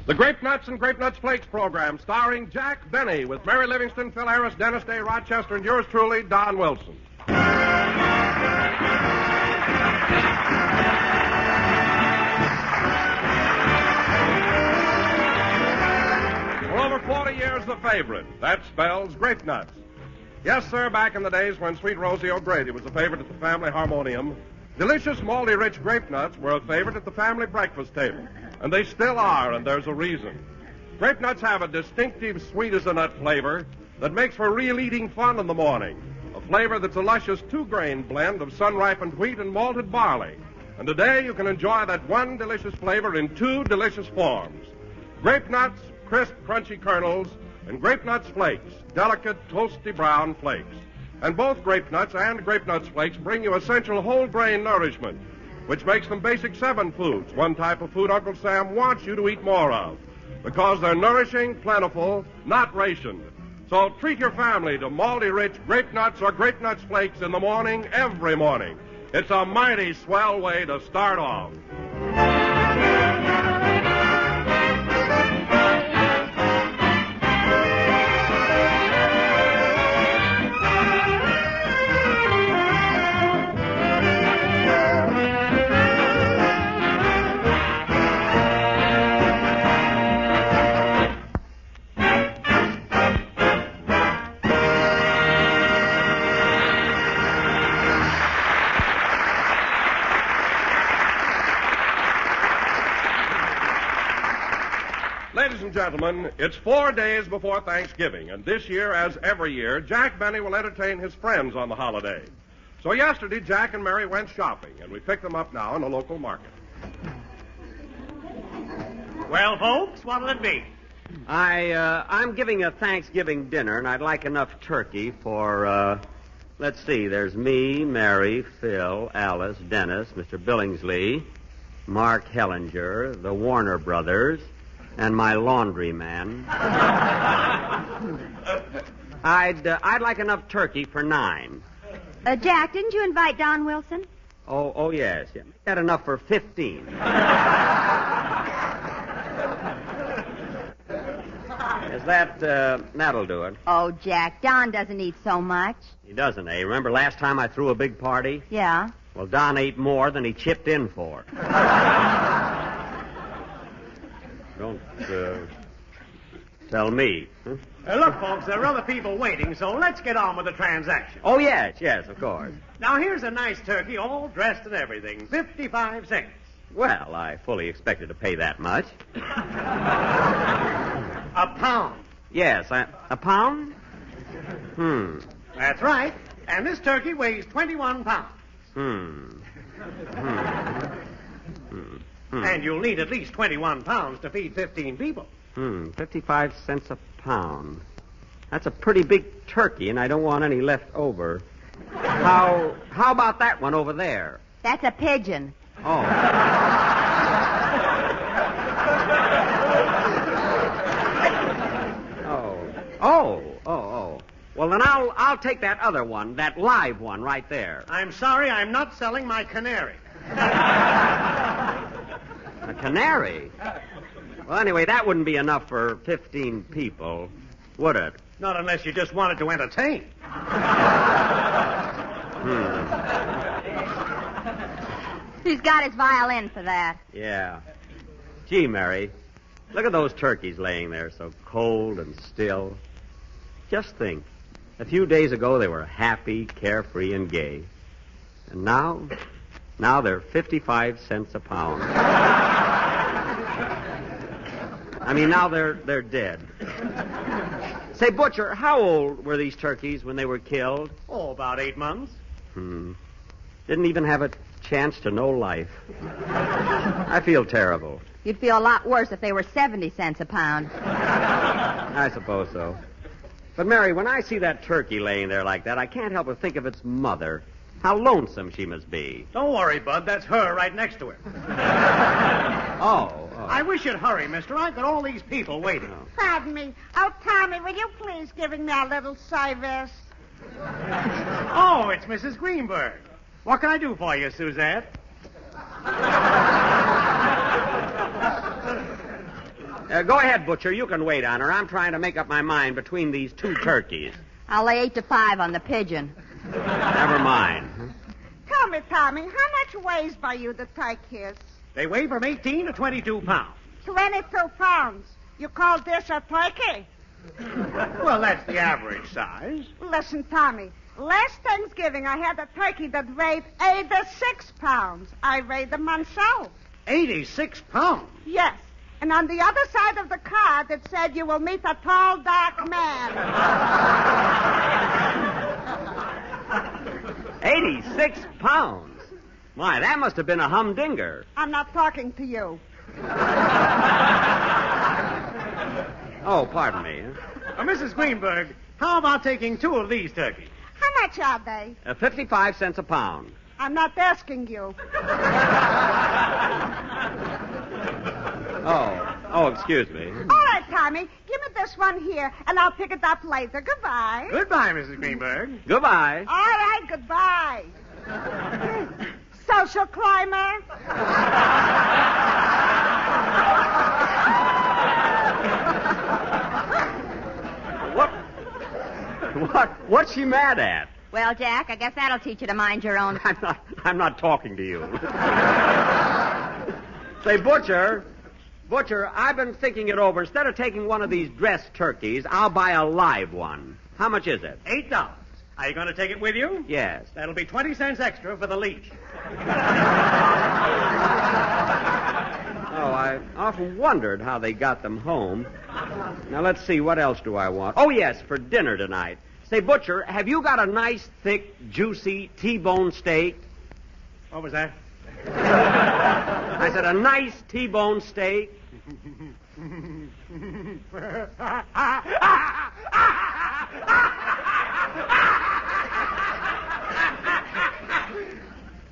The Grape Nuts and Grape Nuts Flakes program, starring Jack Benny with Mary Livingston, Phil Harris, Dennis Day, Rochester, and yours truly, Don Wilson. For over 40 years, the favorite. That spells Grape Nuts. Yes, sir, back in the days when Sweet Rosie O'Grady was a favorite at the family harmonium, delicious, malty-rich Grape Nuts were a favorite at the family breakfast table. And they still are, and there's a reason. Grape Nuts have a distinctive sweet-as-a-nut flavor that makes for real eating fun in the morning. A flavor that's a luscious two-grain blend of sun-ripened wheat and malted barley. And today you can enjoy that one delicious flavor in two delicious forms. Grape Nuts, crisp, crunchy kernels, and Grape Nuts Flakes, delicate, toasty brown flakes. And both Grape Nuts and Grape Nuts Flakes bring you essential whole-grain nourishment, which makes them basic 7 foods, one type of food Uncle Sam wants you to eat more of, because they're nourishing, plentiful, not rationed. So treat your family to malty-rich Grape Nuts or Grape Nuts Flakes in the morning, every morning. It's a mighty swell way to start off. Ladies and gentlemen, it's 4 days before Thanksgiving, and this year, as every year, Jack Benny will entertain his friends on the holiday. So yesterday, Jack and Mary went shopping, and we picked them up now in a local market. Well, folks, what'll it be? I'm giving a Thanksgiving dinner, and I'd like enough turkey for, let's see, there's me, Mary, Phil, Alice, Dennis, Mr. Billingsley, Mark Hellinger, the Warner brothers, and my laundry man. I'd like enough turkey for 9. Jack, didn't you invite Don Wilson? Oh, yes. Yeah. Make that enough for 15. Is that'll do it. Oh, Jack, Don doesn't eat so much. He doesn't, eh? Remember last time I threw a big party? Yeah. Well, Don ate more than he chipped in for. Don't tell me. Huh? Look, folks, there are other people waiting, so let's get on with the transaction. Oh, yes, of course. Now, here's a nice turkey, all dressed and everything. 55 cents. Well, I fully expected to pay that much. A pound. Yes, a pound? That's right. And this turkey weighs 21 pounds. And you'll need at least 21 pounds to feed 15 people. 55 cents a pound. That's a pretty big turkey, and I don't want any left over. How about that one over there? That's a pigeon. Oh. Oh. Well, then I'll take that other one, that live one right there. I'm sorry, I'm not selling my canary. A canary? Well, anyway, that wouldn't be enough for 15 people, would it? Not unless you just wanted to entertain. He's got his violin for that. Yeah. Gee, Mary, look at those turkeys laying there so cold and still. Just think, a few days ago they were happy, carefree, and gay. And now they're 55 cents a pound. I mean, now they're dead. Say, Butcher, how old were these turkeys when they were killed? Oh, about 8 months. Didn't even have a chance to know life. I feel terrible. You'd feel a lot worse if they were 70 cents a pound. I suppose so. But, Mary, when I see that turkey laying there like that, I can't help but think of its mother. How lonesome she must be. Don't worry, Bud. That's her right next to her. Oh. I wish you'd hurry, mister. I've got all these people waiting. Oh. Pardon me. Oh, Tommy, will you please give me a little service? Oh, it's Mrs. Greenberg. What can I do for you, Suzette? Go ahead, Butcher. You can wait on her. I'm trying to make up my mind between these two turkeys. I'll lay 8 to 5 on the pigeon. Never mind. Tell me, Tommy, how much weighs by you the turkeys? They weigh from 18 to 22 pounds. 22 pounds. You call this a turkey? Well, that's the average size. Listen, Tommy. Last Thanksgiving, I had a turkey that weighed 86 pounds. I weighed them myself. 86 pounds. Yes. And on the other side of the card, it said, you will meet a tall, dark man. 86 pounds. My, that must have been a humdinger. I'm not talking to you. Oh, pardon me. Mrs. Greenberg, how about taking 2 of these turkeys? How much are they? 55 cents a pound. I'm not asking you. Oh, excuse me. All right, Tommy. Give me this one here, and I'll pick it up later. Goodbye. Goodbye, Mrs. Greenberg. Goodbye. All right, goodbye. Social climber. What's she mad at? Well, Jack, I guess that'll teach you to mind your own. I'm not talking to you. Say, Butcher, I've been thinking it over. Instead of taking one of these dressed turkeys, I'll buy a live one. How much is it? $8. Are you going to take it with you? Yes. That'll be 20 cents extra for the leash. Oh, I often wondered how they got them home. Now, let's see, what else do I want? Oh, yes, for dinner tonight. Say, Butcher, have you got a nice, thick, juicy T-bone steak? What was that? I said a nice T-bone steak.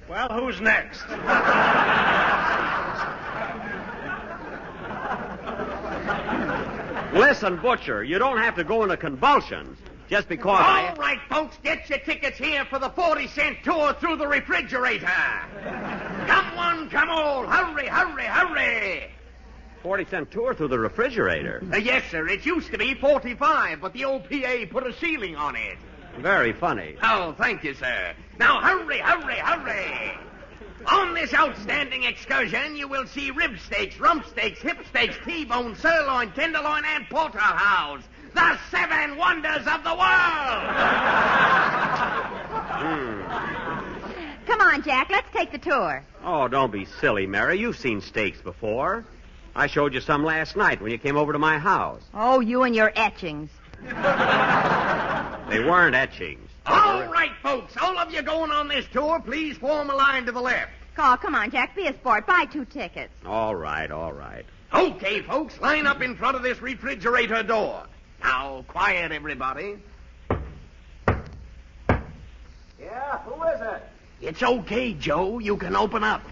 Well, who's next? Listen, Butcher, you don't have to go into convulsions just because All right, folks, get your tickets here for the 40-cent tour through the refrigerator. Come one, come all. Hurry, hurry, hurry. 40-cent tour through the refrigerator. Yes, sir. It used to be 45, but the OPA put a ceiling on it. Very funny. Oh, thank you, sir. Now, hurry, hurry, hurry. On this outstanding excursion, you will see rib steaks, rump steaks, hip steaks, T-bone, sirloin, tenderloin, and porterhouse. The 7 wonders of the world. Come on, Jack, let's take the tour. Oh, don't be silly, Mary. You've seen steaks before. I showed you some last night when you came over to my house. Oh, you and your etchings. They weren't etchings. All right, folks. All of you going on this tour, please form a line to the left. Oh, come on, Jack, be a sport. Buy 2 tickets. All right, all right. Okay, folks, line up in front of this refrigerator door. Now, quiet, everybody. Yeah, who is it? It's okay, Joe. You can open up.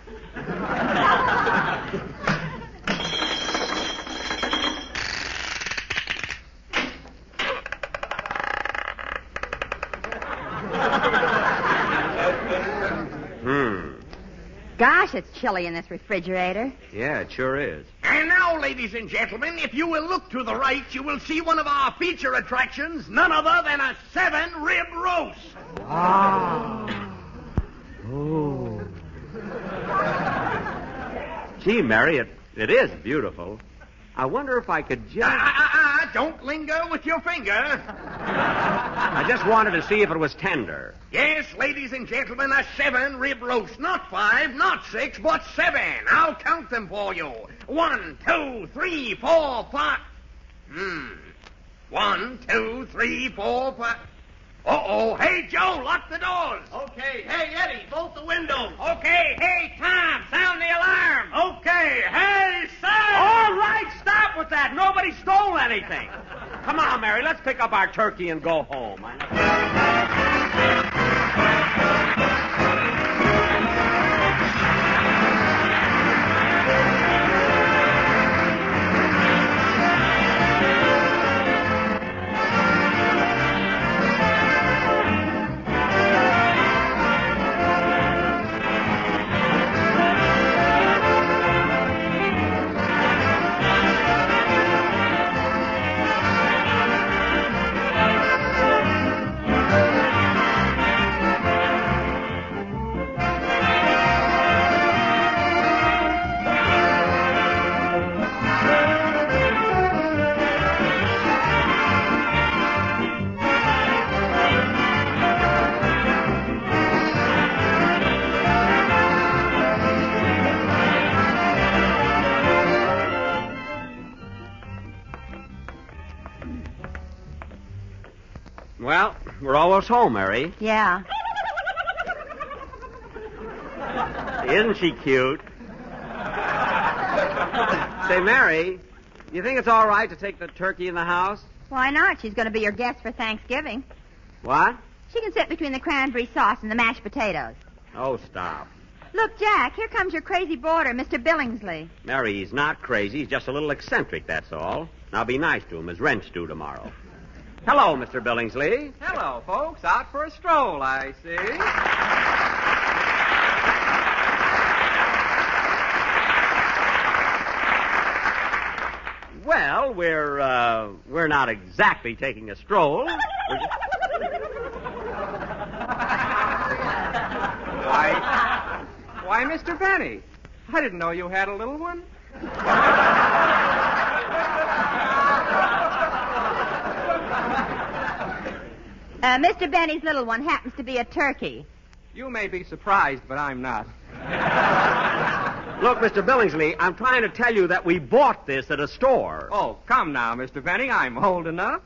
Gosh, it's chilly in this refrigerator. Yeah, it sure is. And now, ladies and gentlemen, if you will look to the right, you will see one of our feature attractions, none other than a 7-rib roast. Oh. Gee, Mary, it is beautiful. I wonder if I could just... Don't linger with your finger. I just wanted to see if it was tender. Yes, ladies and gentlemen, a 7-rib roast. Not 5, not 6, but 7. I'll count them for you. 1, 2, 3, 4, 5. 1, 2, 3, 4, 5. Uh-oh. Hey, Joe, lock the doors. Okay. Hey, Eddie, bolt the windows. Okay. Hey, Tom, sound the alarm. Okay. Hey, Sam! All right, stop with that. Nobody stole anything. Come on, Mary, let's pick up our turkey and go home. We're almost home, Mary. Yeah. Isn't she cute? Say, Mary, you think it's all right to take the turkey in the house? Why not? She's going to be your guest for Thanksgiving. What? She can sit between the cranberry sauce and the mashed potatoes. Oh, stop. Look, Jack, here comes your crazy boarder, Mr. Billingsley. Mary, he's not crazy. He's just a little eccentric, that's all. Now be nice to him, as rent's due tomorrow. Hello, Mr. Billingsley. Hello, folks. Out for a stroll, I see. Well, we're not exactly taking a stroll. Why, Mr. Benny, I didn't know you had a little one. Mr. Benny's little one happens to be a turkey. You may be surprised, but I'm not. Look, Mr. Billingsley, I'm trying to tell you that we bought this at a store. Oh, come now, Mr. Benny. I'm old enough.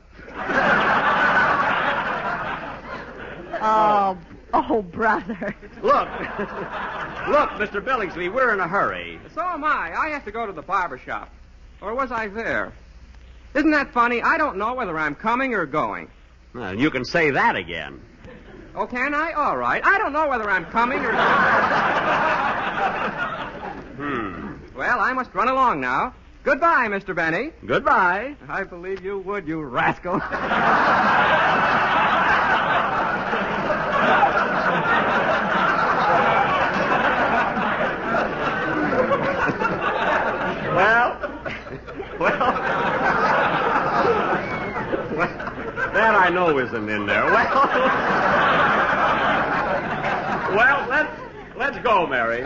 Oh, brother. Look, Mr. Billingsley, we're in a hurry. So am I. I have to go to the barber shop. Or was I there? Isn't that funny? I don't know whether I'm coming or going. Well, you can say that again. Oh, can I? All right. I don't know whether I'm coming or going. Well, I must run along now. Goodbye, Mr. Benny. Goodbye. I believe you would, you rascal. Well, that I know isn't in there. Well, let's go, Mary.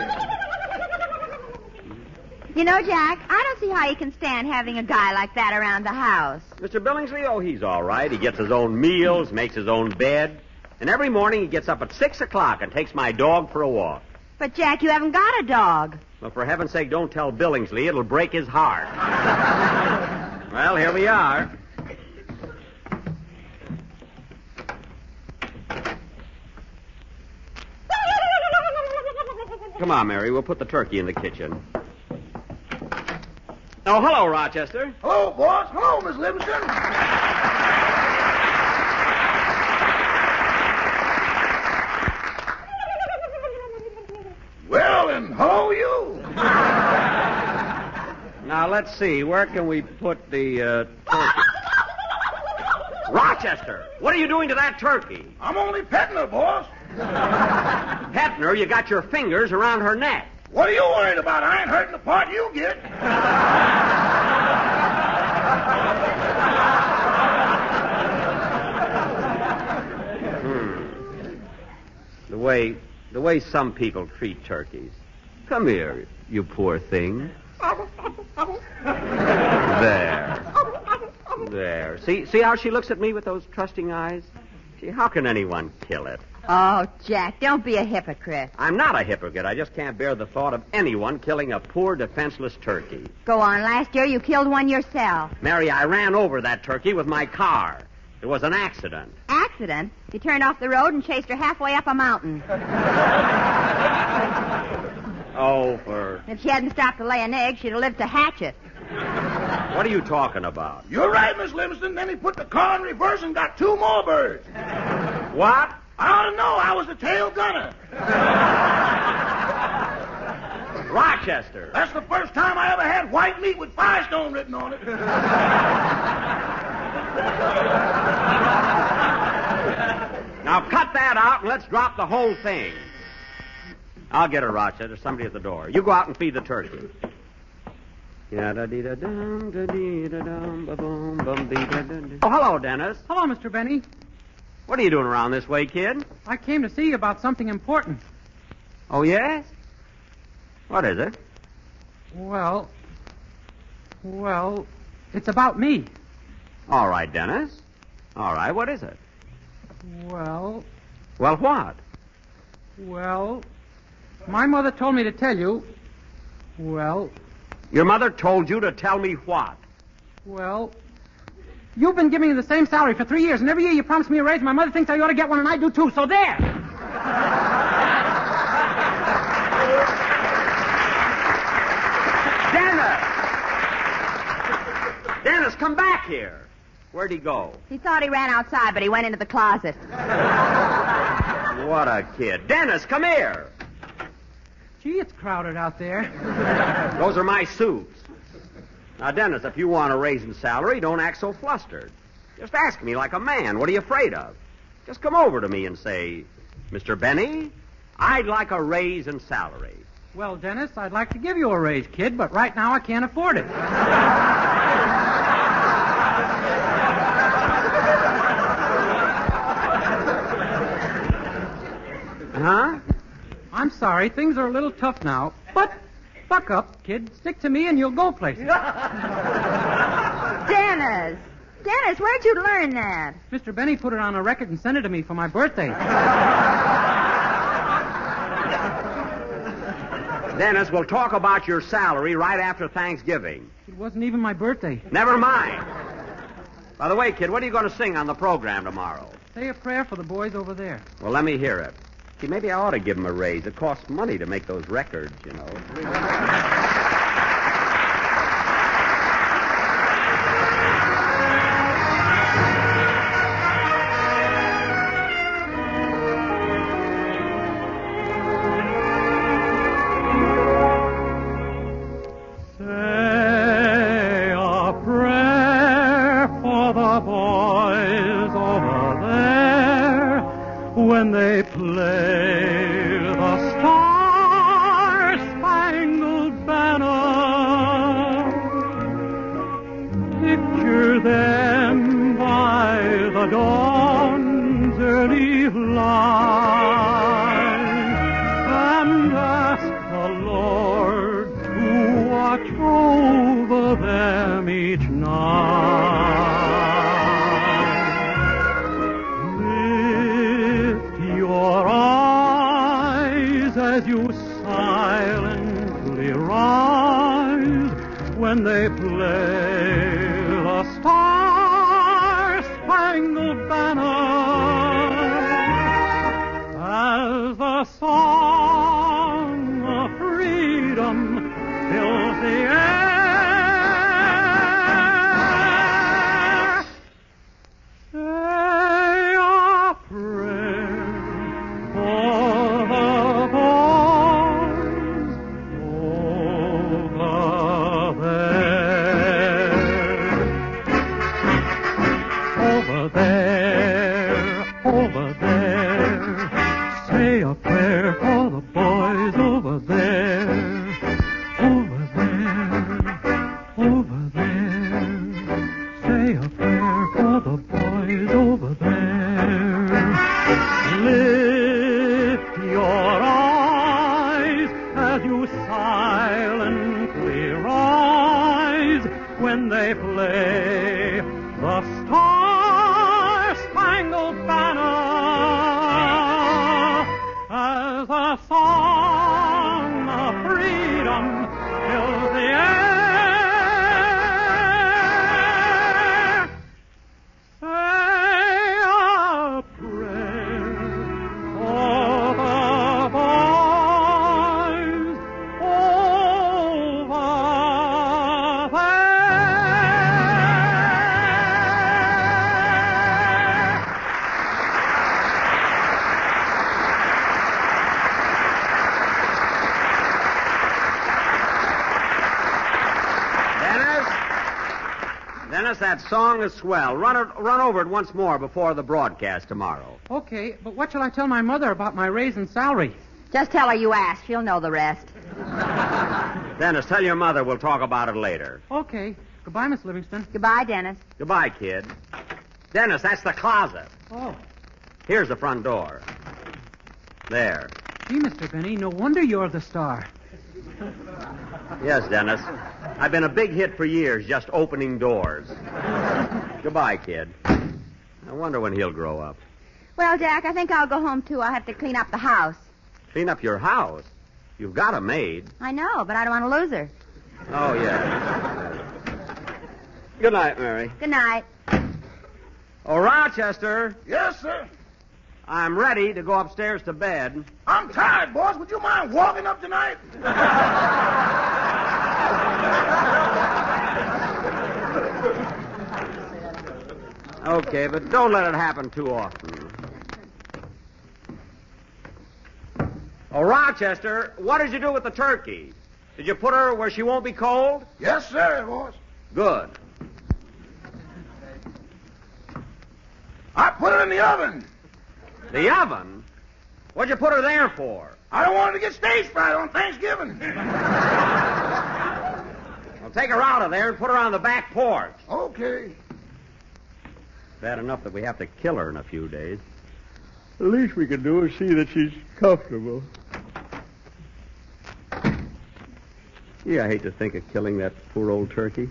You know, Jack, I don't see how you can stand having a guy like that around the house. Mr. Billingsley, oh, he's all right. He gets his own meals, makes his own bed, and every morning he gets up at 6 o'clock and takes my dog for a walk. But, Jack, you haven't got a dog. Well, for heaven's sake, don't tell Billingsley. It'll break his heart. Well, here we are. Come on, Mary. We'll put the turkey in the kitchen. Oh, hello, Rochester. Hello, boss. Hello, Miss Livingston. Well, and hello, you. Now, let's see. Where can we put the turkey? Rochester, what are you doing to that turkey? I'm only petting her, boss. Petting her? You got your fingers around her neck. What are you worried about? I ain't hurting the part you get. The way some people treat turkeys. Come here, you poor thing. There. See how she looks at me with those trusting eyes? Gee, how can anyone kill it? Oh, Jack, don't be a hypocrite. I'm not a hypocrite. I just can't bear the thought of anyone killing a poor, defenseless turkey. Go on. Last year you killed one yourself. Mary, I ran over that turkey with my car. It was an accident. Accident? You turned off the road and chased her halfway up a mountain. If she hadn't stopped to lay an egg, she'd have lived to hatch it. What are you talking about? You're right, Miss Livingston. Then he put the car in reverse and got 2 more birds. What? I ought to know. I was the tail gunner. Rochester. That's the first time I ever had white meat with Firestone written on it. Now cut that out and let's drop the whole thing. I'll get her, Rochester. There's somebody at the door. You go out and feed the turkey. Oh, hello, Dennis. Hello, Mr. Benny. What are you doing around this way, kid? I came to see you about something important. Oh, yes? What is it? Well, it's about me. All right, Dennis. All right, what is it? Well, what? My mother told me to tell you, Your mother told you to tell me what? You've been giving me the same salary for 3 years, and every year you promise me a raise. My mother thinks I ought to get one, and I do too, so there! Dennis, come back here. Where'd he go? He thought he ran outside, but he went into the closet. What a kid. Dennis, come here. Gee, it's crowded out there. Those are my suits. Now, Dennis, if you want a raise in salary, don't act so flustered. Just ask me like a man. What are you afraid of? Just come over to me and say, Mr. Benny, I'd like a raise in salary. Well, Dennis, I'd like to give you a raise, kid, but right now I can't afford it. Huh? I'm sorry, things are a little tough now, but buck up, kid. Stick to me and you'll go places. Dennis! Dennis, where'd you learn that? Mr. Benny put it on a record and sent it to me for my birthday. Dennis, we'll talk about your salary right after Thanksgiving. It wasn't even my birthday. Never mind. By the way, kid, what are you going to sing on the program tomorrow? Say a prayer for the boys over there. Well, let me hear it. See, maybe I ought to give them a raise. It costs money to make those records, you know. Say a prayer for the boys over there when they play the Star-Spangled Banner. Picture them by the dawn's early light and ask the Lord to watch over them each night. Lift your eyes as you silently rise when they play the Star-Spangled Banner. As the song of freedom fills the air, say a prayer for the boys over there. Over there, over there. Say a prayer for the boys over there. Over there, over there. Say a prayer for the boys over there. Lift your eyes as you silently rise when they play the Star-Spangled Banner. As a song of freedom fills the air, say a prayer for the boys over Dennis, that song is swell. Run over it once more before the broadcast tomorrow. Okay, but what shall I tell my mother about my raise in salary? Just tell her you asked. She'll know the rest. Dennis, tell your mother we'll talk about it later. Okay. Goodbye, Miss Livingston. Goodbye, Dennis. Goodbye, kid. Dennis, that's the closet. Oh. Here's the front door. There. Gee, Mr. Benny, no wonder you're the star. Yes, Dennis. I've been a big hit for years, just opening doors. Goodbye, kid. I wonder when he'll grow up. Well, Jack, I think I'll go home, too. I'll have to clean up the house. Clean up your house? You've got a maid. I know, but I don't want to lose her. Oh, yeah. Good night, Mary. Good night. Oh, Rochester, Yes, sir. I'm ready to go upstairs to bed. I'm tired, boss. Would you mind walking up tonight? Okay, but don't let it happen too often. Oh, Rochester, what did you do with the turkey? Did you put her where she won't be cold? Yes, sir, boss. Good. I put it in the oven. The oven? What'd you put her there for? I don't want her to get stage fright on Thanksgiving. Well, take her out of there and put her on the back porch. Okay. Bad enough that we have to kill her in a few days. The least we can do is see that she's comfortable. Yeah, I hate to think of killing that poor old turkey.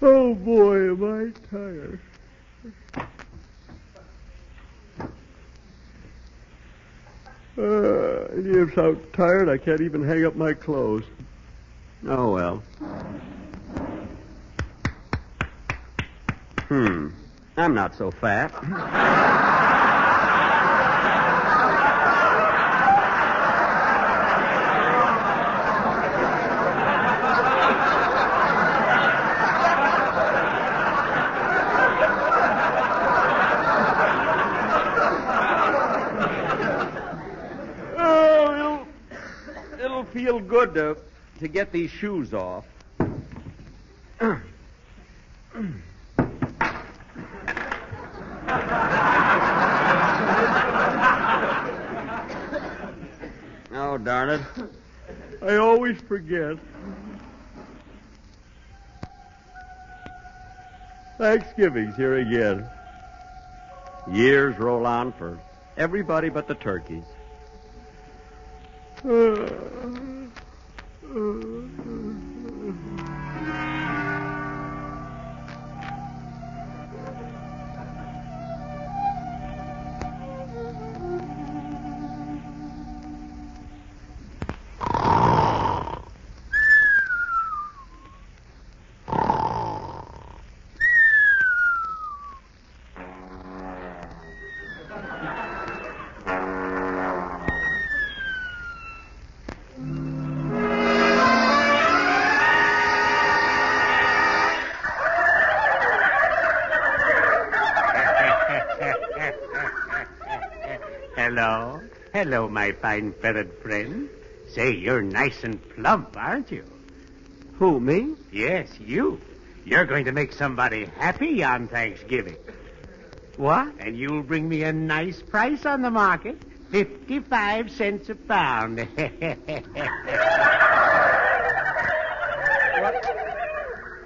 Oh, boy, am I tired. I'm so tired I can't even hang up my clothes. Oh, well. I'm not so fat. It'll feel good to get these shoes off. Oh, darn it. I always forget. Thanksgiving's here again. Years roll on for everybody but the turkeys. Hello. Hello, my fine feathered friend. Say, you're nice and plump, aren't you? Who, me? Yes, you. You're going to make somebody happy on Thanksgiving. What? And you'll bring me a nice price on the market. 55 cents a pound.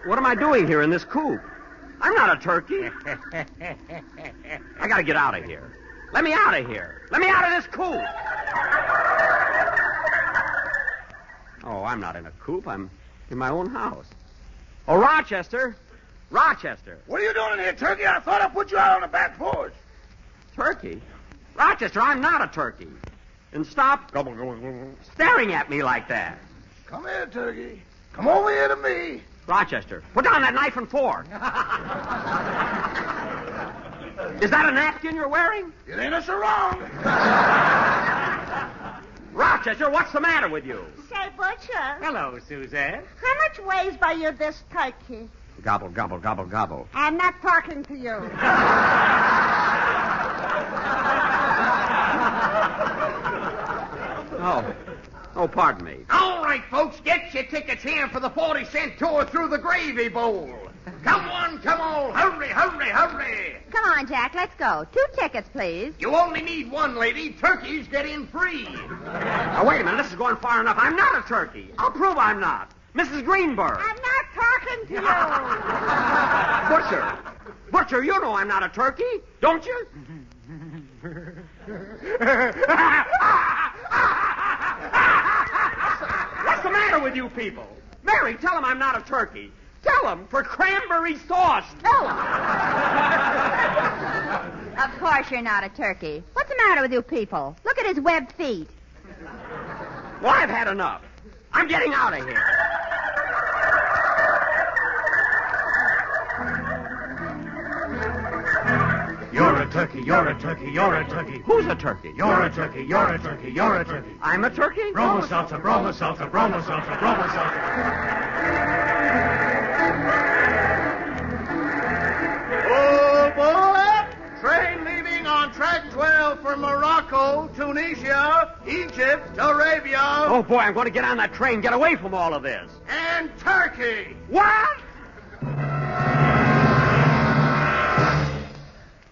What am I doing here in this coop? I'm not a turkey. I gotta get out of here. Let me out of here. Let me out of this coop. Oh, I'm not in a coop. I'm in my own house. Oh, Rochester. Rochester. What are you doing in here, Turkey? I thought I put you out on the back porch. Turkey? Rochester, I'm not a turkey. And stop staring at me like that. Come here, Turkey. Come over here to me. Rochester, put down that knife and fork. Is that a napkin you're wearing? It ain't a sarong. Rochester, what's the matter with you? Say, Butcher, Hello, Suzanne. how much weighs by you this turkey? Gobble, gobble, gobble, gobble. I'm not talking to you. Oh, pardon me. All right, folks, get your tickets here for the 40-cent tour through the Gravy Bowl. Come on, come on. Hurry, hurry, hurry. Come on, Jack, let's go. 2 tickets, please. You only need one, lady. Turkeys get in free. Now, wait a minute. This is going far enough. I'm not a turkey. I'll prove I'm not. Mrs. Greenberg. I'm not talking to you. Butcher, you know I'm not a turkey, don't you? What's the matter with you people? Mary, tell them I'm not a turkey. Tell them for cranberry sauce. Tell them. Of course you're not a turkey. What's the matter with you people? Look at his webbed feet. Well, I've had enough. I'm getting out of here. turkey, you're a turkey, you're a turkey. Who's a turkey? You're a turkey, you're a turkey, you're a turkey. I'm a turkey? Bromo salsa, bromo salsa, bromo salsa, bromo salsa. Oh, boy! Train leaving on track 12 for Morocco, Tunisia, Egypt, Arabia, Oh, boy, I'm going to get on that train, get away from all of this. and Turkey. What?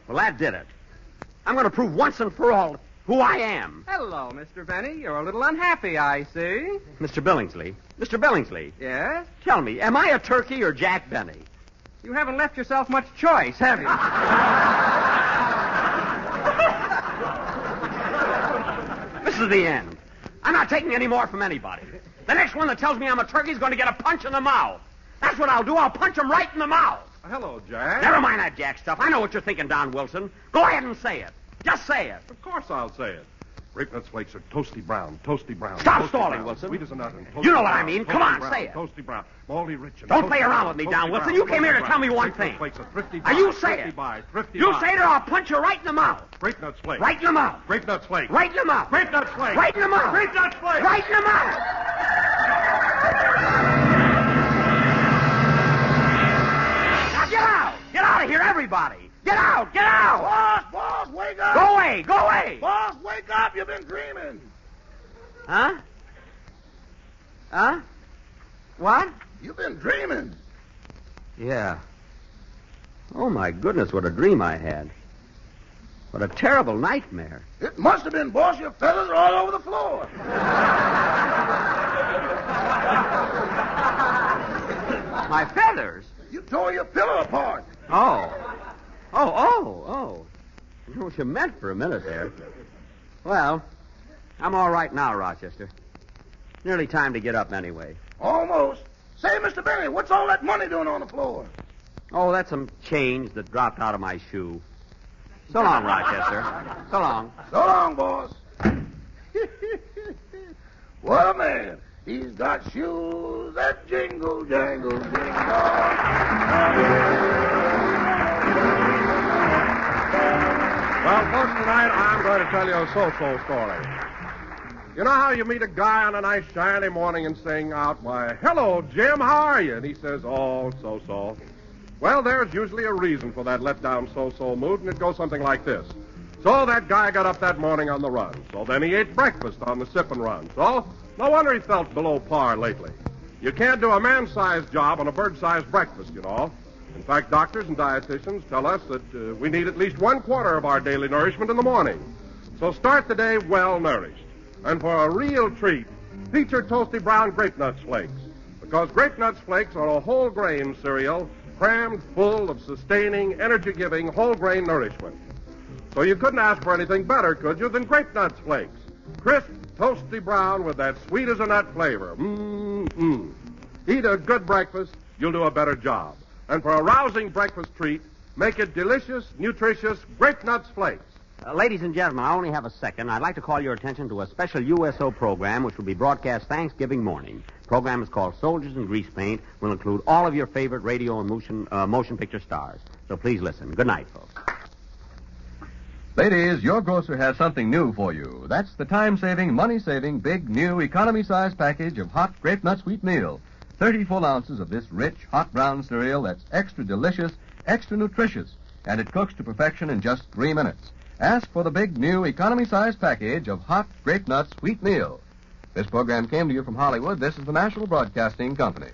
Well, that did it. I'm going to prove once and for all who I am. Hello, Mr. Benny. You're a little unhappy, I see. Mr. Billingsley. Mr. Billingsley, Yes? tell me, am I a turkey or Jack Benny? You haven't left yourself much choice, have you? This is the end. I'm not taking any more from anybody. The next one that tells me I'm a turkey is going to get a punch in the mouth. That's what I'll do. I'll punch him right in the mouth. Hello, Jack. Never mind that Jack stuff. I know what you're thinking, Don Wilson. Go ahead and say it. Just say it. Of course I'll say it. Grape Nuts flakes are toasty brown, toasty brown. Stop toasty stalling, brown, Wilson. Sweet as a nut and toasty You know what brown, I mean. toasty Come on, brown, say it. Toasty brown, malty rich and Don't toasty play around brown, with me, toasty Don Wilson. brown, You came here to toasty tell me brown. one Grape Nuts thing. flakes are thrifty Now, buy, you say thrifty it. buy, thrifty You buy. say it or I'll punch you right in the mouth. Grape Nuts flakes. Right in the mouth. Grape Nuts flakes. Right in the mouth. Grape Nuts flakes. Right in the mouth. Grape Nuts flakes. Right in the mouth. Now get out. Get out of here, everybody. Get out. Get out. Boss, wake up. Go away. Go away. Boss, wake up. You've been dreaming. Huh? Huh? What? You've been dreaming. Yeah. Oh, my goodness, what a dream I had. What a terrible nightmare. It must have been, boss. Your feathers are all over the floor. My feathers? You tore your pillow apart. Oh. I know what you meant for a minute there. Well, I'm all right now, Rochester. Nearly time to get up anyway. Almost. Say, Mr. Benny, what's all that money doing on the floor? Oh, that's some change that dropped out of my shoe. So long, Rochester. So long. So long, boss. What a man. He's got shoes that jingle, jangle, Well, folks, tonight I'm going to tell you a so-so story. You know how you meet a guy on a nice shiny morning and sing out, why, hello, Jim, how are you? And he says, oh, so-so. Well, there's usually a reason for that let-down so-so mood, and it goes something like this. So that guy got up that morning on the run. So then he ate breakfast on the sip and run. So no wonder he felt below par lately. You can't do a man-sized job on a bird-sized breakfast, you know. In fact, doctors and dietitians tell us that we need at least 1/4 of our daily nourishment in the morning. So start the day well-nourished. And for a real treat, feature toasty brown Grape Nuts flakes. Because Grape Nuts flakes are a whole grain cereal crammed full of sustaining, energy-giving whole grain nourishment. So you couldn't ask for anything better, could you, than Grape Nuts flakes? Crisp, toasty brown with that sweet as a nut flavor. Mmm. Eat a good breakfast, you'll do a better job. And for a rousing breakfast treat, make it delicious, nutritious Grape Nuts flakes. Ladies and gentlemen, I only have a second. I'd like to call your attention to a special USO program which will be broadcast Thanksgiving morning. The program is called Soldiers in Grease Paint. Will include all of your favorite radio and motion picture stars. So please listen. Good night, folks. Ladies, your grocer has something new for you. That's the time-saving, money-saving, big, new, economy-sized package of hot Grape Nuts wheat meal. 30 full ounces of this rich, hot brown cereal that's extra delicious, extra nutritious, and it cooks to perfection in just 3 minutes. Ask for the big, new, economy-sized package of hot Grape Nuts wheat meal. This program came to you from Hollywood. This is the National Broadcasting Company.